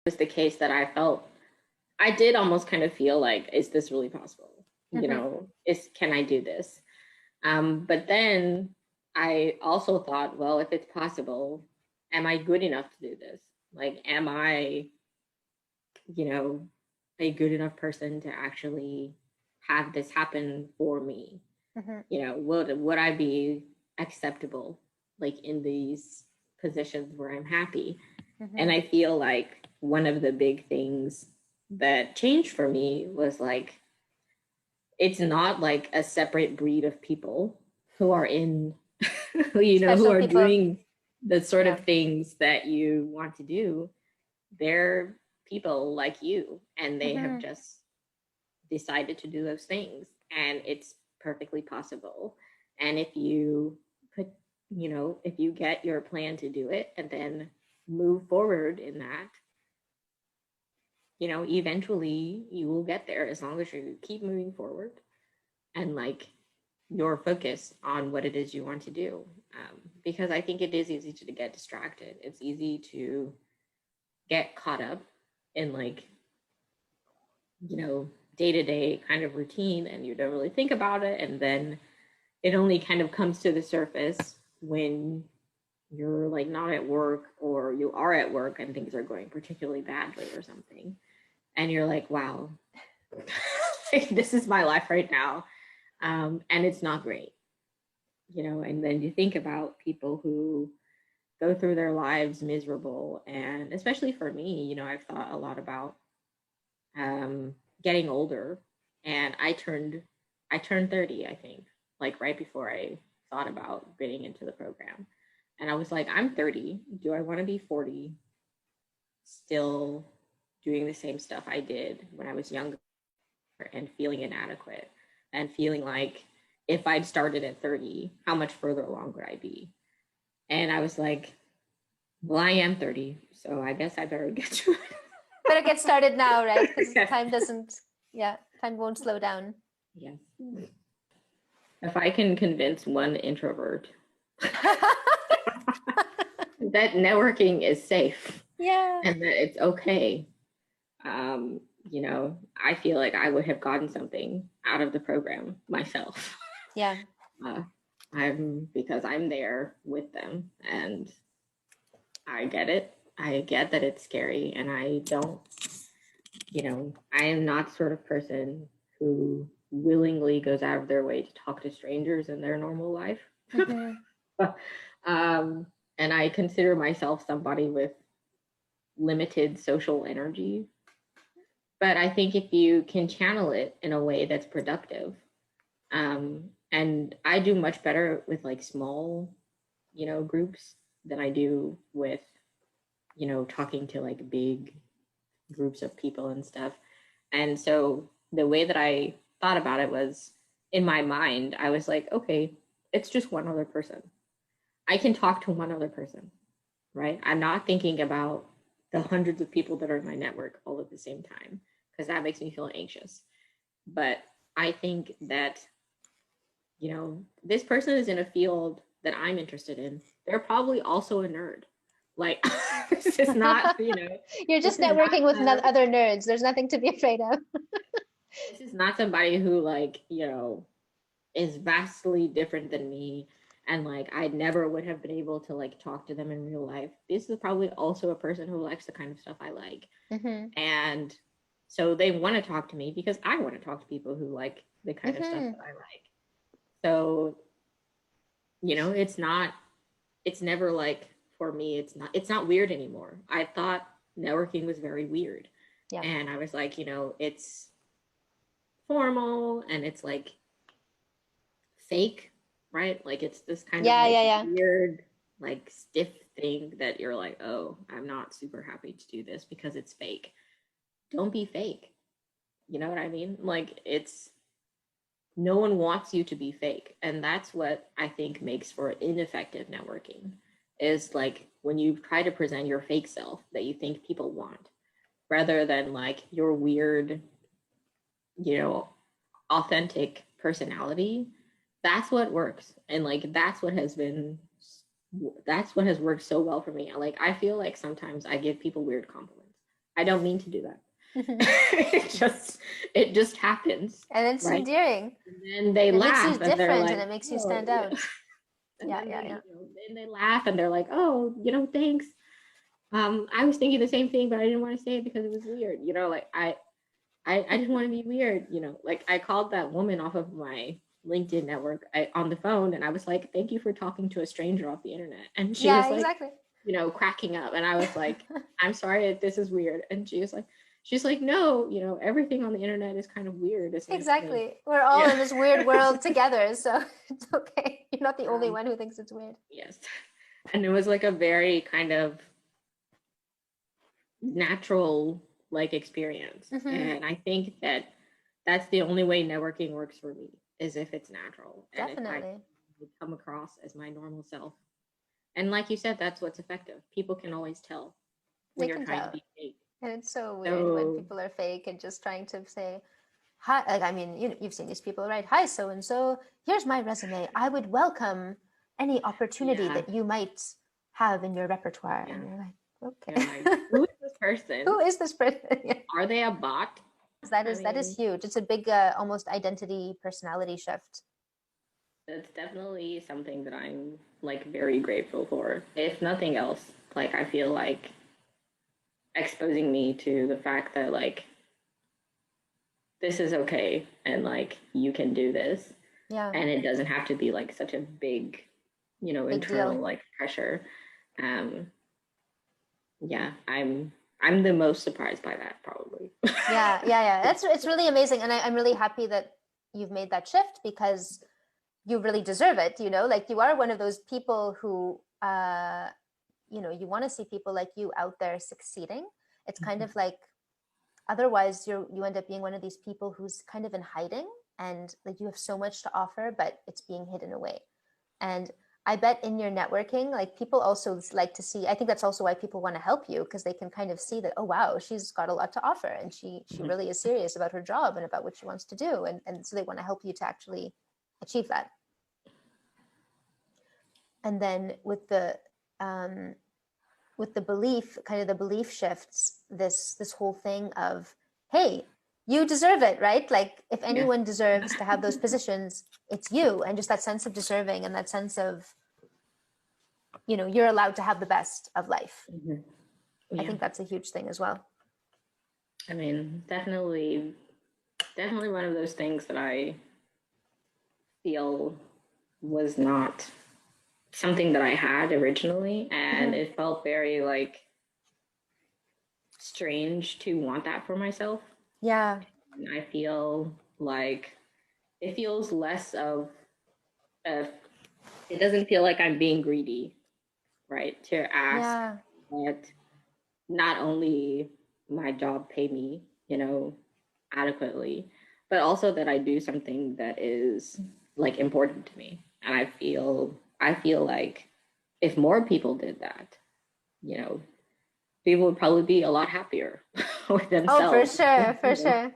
was the case that I did almost kind of feel like, is this really possible? Can I do this? But then I also thought, well, if it's possible, am I good enough to do this? Like, am I, a good enough person to actually have this happen for me? Would I be acceptable, like, in these positions where I'm happy? And I feel like one of the big things that changed for me was like, it's not like a separate breed of people who are in, who are doing the sort of things that you want to do. They're people like you, and they have just decided to do those things, and it's perfectly possible. And if you if you get your plan to do it and then move forward in that, eventually you will get there, as long as you keep moving forward and like your focus on what it is you want to do. Because I think it is easy to get distracted. It's easy to get caught up in like, day-to-day kind of routine, and you don't really think about it. And then it only kind of comes to the surface when you're like not at work, or you are at work and things are going particularly badly or something. And you're like, wow, this is my life right now. And it's not great, and then you think about people who go through their lives miserable. And especially for me, I've thought a lot about getting older. And I turned 30, I think, like right before I thought about getting into the program. And I was like, I'm 30. Do I want to be 40 still doing the same stuff I did when I was younger, and feeling inadequate, and feeling like if I'd started at 30, how much further along would I be? And I was like, well, I am 30, so I guess I better get to it. Better get started now, right? Because time won't slow down. Yes. If I can convince one introvert that networking is safe, and that it's okay, I feel like I would have gotten something out of the program myself. Yeah. Because I'm there with them, and I get it. I get that it's scary, and I don't, I am not sort of person who willingly goes out of their way to talk to strangers in their normal life. And I consider myself somebody with limited social energy. But I think if you can channel it in a way that's productive, and I do much better with like small, groups than I do with, talking to like big groups of people and stuff. And so the way that I thought about it was, in my mind, I was like, okay, it's just one other person. I can talk to one other person, right? I'm not thinking about the hundreds of people that are in my network all at the same time, because that makes me feel anxious. But I think that, this person is in a field that I'm interested in. They're probably also a nerd. Like, this is not, You're just networking with other nerds. There's nothing to be afraid of. This is not somebody who, like, is vastly different than me, and like I never would have been able to like talk to them in real life. This is probably also a person who likes the kind of stuff I like. And so they want to talk to me because I want to talk to people who like the kind of stuff that I like. So, it's never like, for me, it's not weird anymore. I thought networking was very weird. Yeah. And I was like, it's formal and it's like fake, right? Like it's this kind of weird, like stiff thing that you're like, oh, I'm not super happy to do this because it's fake. Don't be fake. You know what I mean? Like, no one wants you to be fake. And that's what I think makes for ineffective networking, is like when you try to present your fake self that you think people want, rather than like your weird, authentic personality. That's what works. And like, that's what has worked so well for me. Like, I feel like sometimes I give people weird compliments. I don't mean to do that. it just happens. And it's right? endearing. And then they laugh makes you and they're different like, and it makes you oh, stand out. and Yeah, then yeah, they, yeah. then they laugh and they're like, oh, thanks. I was thinking the same thing, but I didn't want to say it because it was weird. Like I didn't want to be weird. Like I called that woman off of my LinkedIn network on the phone, and I was like, thank you for talking to a stranger off the internet. And she was like, exactly. Cracking up. And I was like, I'm sorry, this is weird. And she's like, no, everything on the internet is kind of weird. Exactly. We're all in this weird world together. So it's okay. You're not the only one who thinks it's weird. Yes. And it was like a very kind of natural experience. Mm-hmm. And I think that that's the only way networking works for me, is if it's natural. Definitely. And if I come across as my normal self. And like you said, that's what's effective. People can always tell when you're trying to be fake. And it's so weird when people are fake and just trying to say, hi, I mean, you've seen these people, right? Hi, so-and-so, here's my resume. I would welcome any opportunity that you might have in your repertoire. Yeah. And you're like, okay. Like, who is this person? Who is this person? Are they a bot? That is huge. It's a big, almost identity personality shift. That's definitely something that I'm very grateful for. If nothing else, I feel like exposing me to the fact that this is okay and you can do this. Yeah. And it doesn't have to be such a big, internal deal. Pressure. Yeah, I'm the most surprised by that, probably. Yeah. It's really amazing. And I'm really happy that you've made that shift, because you really deserve it. You are one of those people who, you want to see people like you out there succeeding. It's kind of like, otherwise you end up being one of these people who's kind of in hiding, and you have so much to offer, but it's being hidden away. And I bet in your networking, people also like to see, I think that's also why people want to help you, because they can kind of see that, oh, wow, she's got a lot to offer, and she really is serious about her job and about what she wants to do. And so they want to help you to actually achieve that. And then with the belief, kind of the belief shifts, this whole thing of, hey, you deserve it, right? If anyone deserves to have those positions, it's you. And just that sense of deserving, and that sense of, you're allowed to have the best of life. Mm-hmm. Yeah. I think that's a huge thing as well. I mean, definitely one of those things that I feel was not something that I had originally, and mm-hmm. It felt very strange to want that for myself. Yeah. And I feel it feels less of it doesn't feel like I'm being greedy, right? To ask that not only my job pay me, adequately, but also that I do something that is important to me. And I feel like if more people did that, people would probably be a lot happier with themselves. Oh, for sure.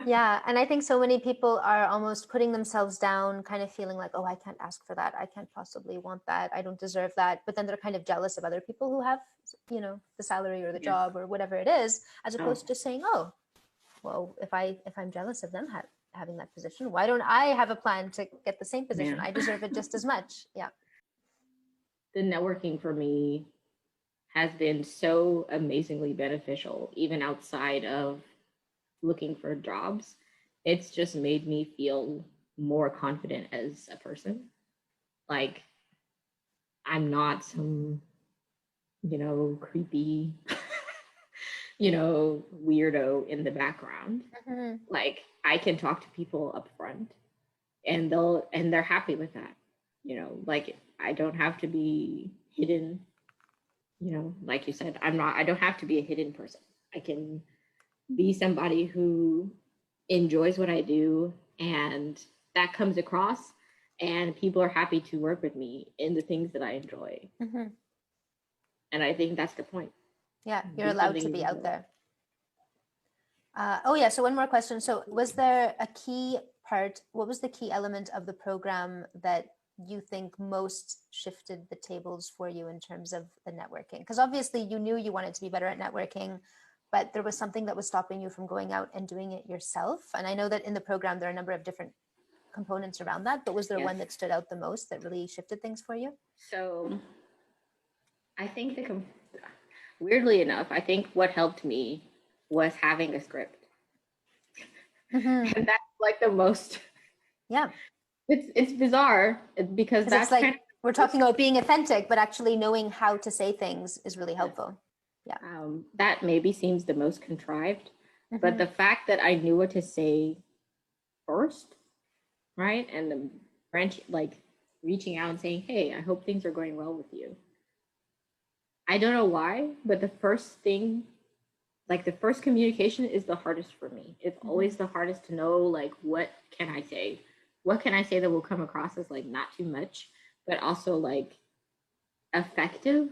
Yeah. And I think so many people are almost putting themselves down, kind of feeling like, oh, I can't ask for that. I can't possibly want that. I don't deserve that. But then they're kind of jealous of other people who have, the salary or the job or whatever it is, as opposed to just saying, oh, well, if I'm jealous of them having that position, why don't I have a plan to get the same position? I deserve it just as much. Yeah. The networking for me has been so amazingly beneficial, even outside of looking for jobs. It's just made me feel more confident as a person. I'm not some, creepy, weirdo in the background. Mm-hmm. I can talk to people up front, and they're happy with that. I don't have to be hidden. Like you said, I don't have to be a hidden person. I can be somebody who enjoys what I do, and that comes across, and people are happy to work with me in the things that I enjoy. Mm-hmm. And I think that's the point. Yeah, you're allowed to be out there. So one more question. So was there a key part, what was the key element of the program that you think most shifted the tables for you in terms of the networking? Because obviously you knew you wanted to be better at networking. but there was something that was stopping you from going out and doing it yourself. And I know that in the program, there are a number of different components around that, but was there one that stood out the most that really shifted things for you? So I think weirdly enough, I think what helped me was having a script. And that's like the most, it's bizarre because that's it's like, we're talking about being authentic, but actually knowing how to say things is really helpful. Yeah. That maybe seems the most contrived, but the fact that I knew what to say first, right? And the branch, like reaching out and saying, hey, I hope things are going well with you. I don't know why, but the first thing, like the first communication is the hardest for me. It's always the hardest to know, like, what can I say? What can I say that will come across as like not too much, but also like effective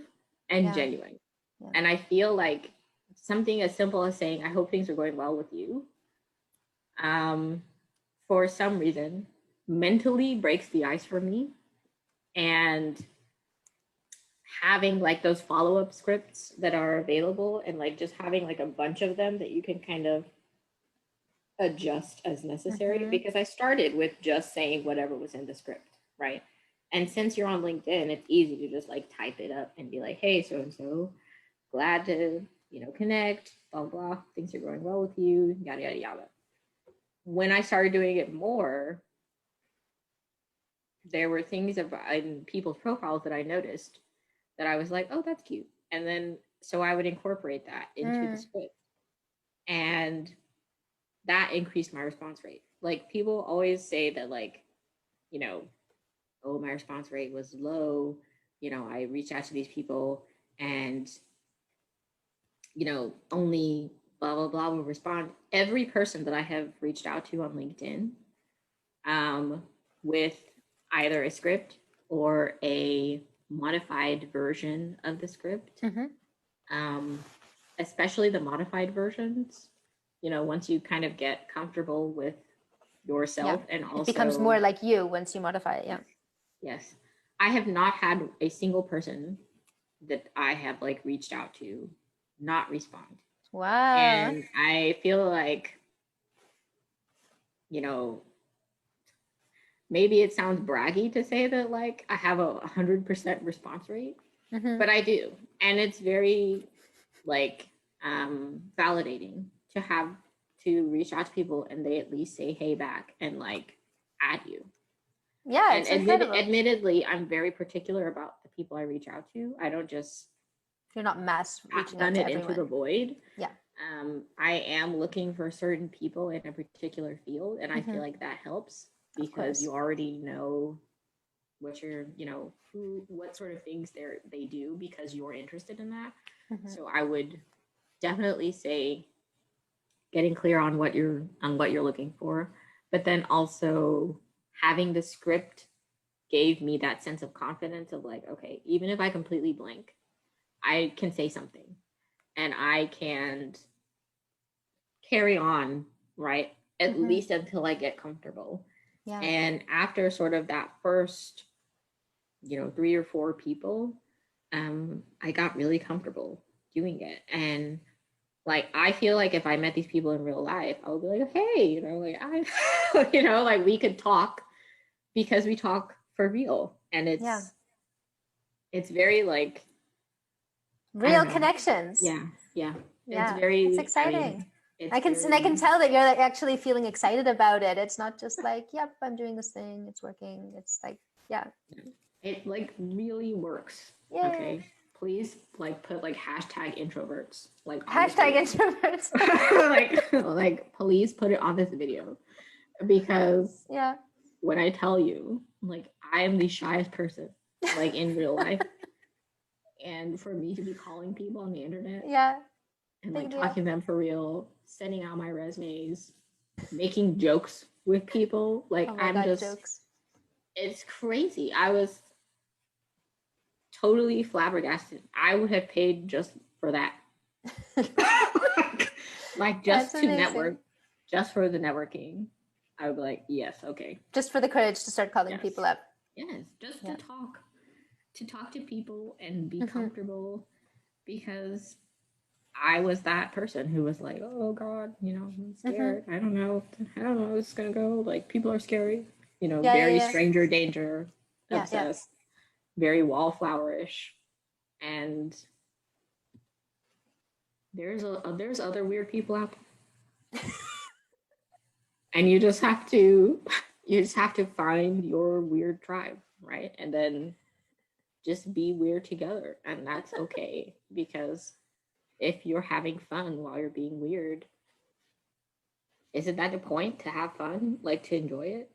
and genuine. Yeah. And I feel like something as simple as saying, I hope things are going well with you, for some reason, mentally breaks the ice for me. And having like those follow-up scripts that are available and like just having like a bunch of them that you can kind of adjust as necessary, because I started with just saying whatever was in the script, right? And since you're on LinkedIn, it's easy to just like type it up and be like, hey, so-and-so, glad to, connect, blah, blah, things are going well with you, yada, yada, yada. When I started doing it more, there were things in people's profiles that I noticed that I was like, oh, that's cute. And then, so I would incorporate that into the script. And that increased my response rate. Like, people always say that, like, oh, my response rate was low. I reached out to these people and, only blah, blah, blah will respond. Every person that I have reached out to on LinkedIn, with either a script or a modified version of the script, especially the modified versions, once you kind of get comfortable with yourself, and also it becomes more like you once you modify it. Yes. I have not had a single person that I have like reached out to not respond. Wow. And I feel like, maybe it sounds braggy to say that like I have a 100% response rate, but I do. And it's very like validating to reach out to people and they at least say hey back and like add you. Yeah, it's incredible. Admittedly, I'm very particular about the people I reach out to. I don't just... You're not mass reaching out to everyone. Into the void. Yeah. I am looking for certain people in a particular field, and I feel like that helps because you already know what what sort of things they do because you're interested in that. So I would definitely say getting clear on what you're looking for, but then also having the script gave me that sense of confidence of like, okay, even if I completely blank, I can say something and I can carry on, right? At least until I get comfortable. Yeah. And after sort of that first, 3 or 4 people, I got really comfortable doing it. And like, I feel like if I met these people in real life, I would be like, hey, like we could talk because we talk for real. And it's very like real connections. Yeah. It's exciting. I can tell that you're like actually feeling excited about it. It's not just like, yep, I'm doing this thing, it's working. It's like, it like really works. Yay. Okay, please like put like #introverts, like #introverts. like please put it on this video, because when I tell you, like, I am the shyest person like in real life. And for me to be calling people on the internet, and like talking to them for real, sending out my resumes, making jokes with people, like jokes. It's crazy. I was totally flabbergasted. I would have paid just for that, like just to network, just for the networking. I would be like, yes, okay. Just for the courage to start calling people up. Yes, just to talk to people and be comfortable, because I was that person who was like, oh God, you know, I'm scared. I don't know how it's gonna go. Like people are scary, you know, Yeah, yeah, very yeah. stranger danger, Yeah, yeah. obsessed, very wallflowerish. And there's other weird people out there. And you just have to find your weird tribe, right? And then just be weird together. And that's okay because if you're having fun while you're being weird, isn't that the point to have fun? Like to enjoy it?